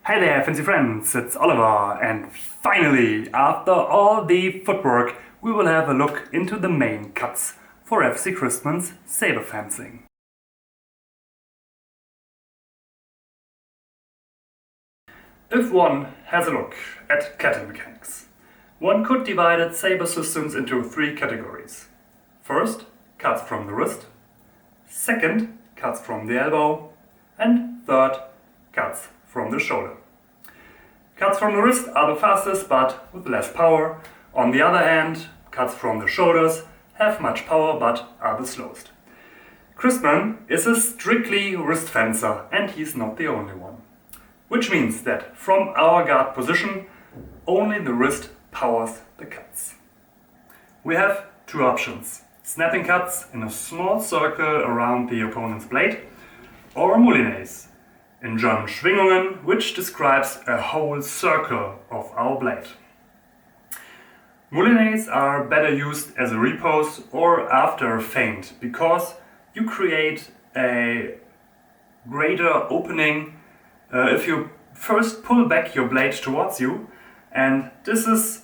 Hey there, fancy friends, it's Oliver, and finally, after all the footwork, we will have a look into the main cuts for FC Christmann's saber fencing. If one has a look at cutting mechanics, one could divide its saber systems into three categories. First, cuts from the wrist. Second, cuts from the elbow. And third, cuts from the shoulder. Cuts from the wrist are the fastest but with less power. On the other hand, cuts from the shoulders have much power but are the slowest. Christmann is a strictly wrist fencer and he's not the only one. Which means that from our guard position, only the wrist powers the cuts. We have two options: snapping cuts in a small circle around the opponent's blade, or moulinets, in German Schwingungen, which describes a whole circle of our blade. Moulinets are better used as a repose or after a feint because you create a greater opening if you first pull back your blade towards you, and this is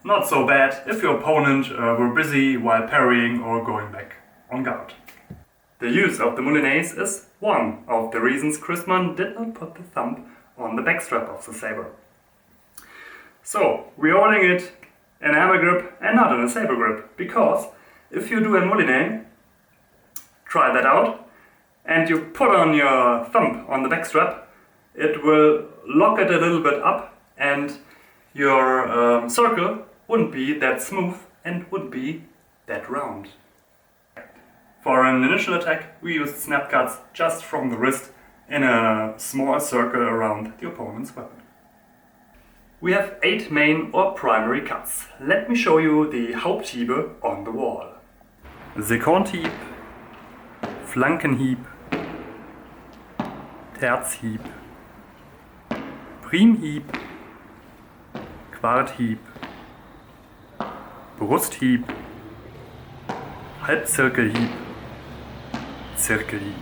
not so bad if your opponent were busy while parrying or going back on guard. The use of the moulinets is one of the reasons Christmann did not put the thumb on the backstrap of the saber. So, we're holding it in a hammer grip and not in a saber grip, because if you do a moulinet, try that out, and you put on your thumb on the backstrap, it will lock it a little bit up and your circle wouldn't be that smooth and wouldn't be that round. For an initial attack, we used snap cuts just from the wrist in a small circle around the opponent's weapon. We have 8 main or primary cuts. Let me show you the Haupthiebe on the wall. Sekundhieb, Flankenhieb, Terzhieb, Primhieb, Quarthieb, Brusthieb, Halbzirkelhieb, Zirkelhieb.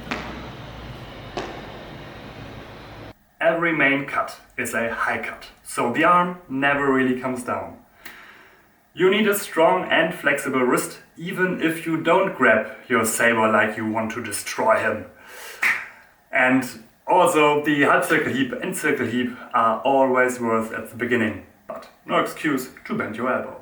Every main cut is a high cut, so the arm never really comes down. You need a strong and flexible wrist, even if you don't grab your saber like you want to destroy him. And also, the Halbzirkelhieb and Zirkelhieb are always worth at the beginning, but no excuse to bend your elbow.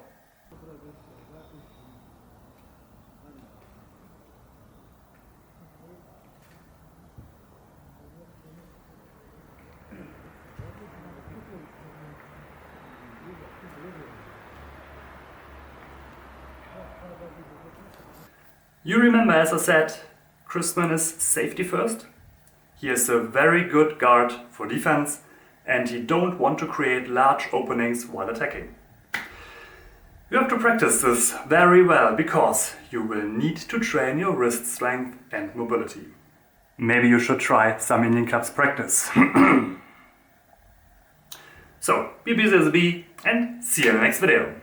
You remember, as I said, Christmann is safety first. He is a very good guard for defense and he don't want to create large openings while attacking. You have to practice this very well because you will need to train your wrist strength and mobility. Maybe you should try some Indian clubs practice. So, be busy as a bee and see you in the next video.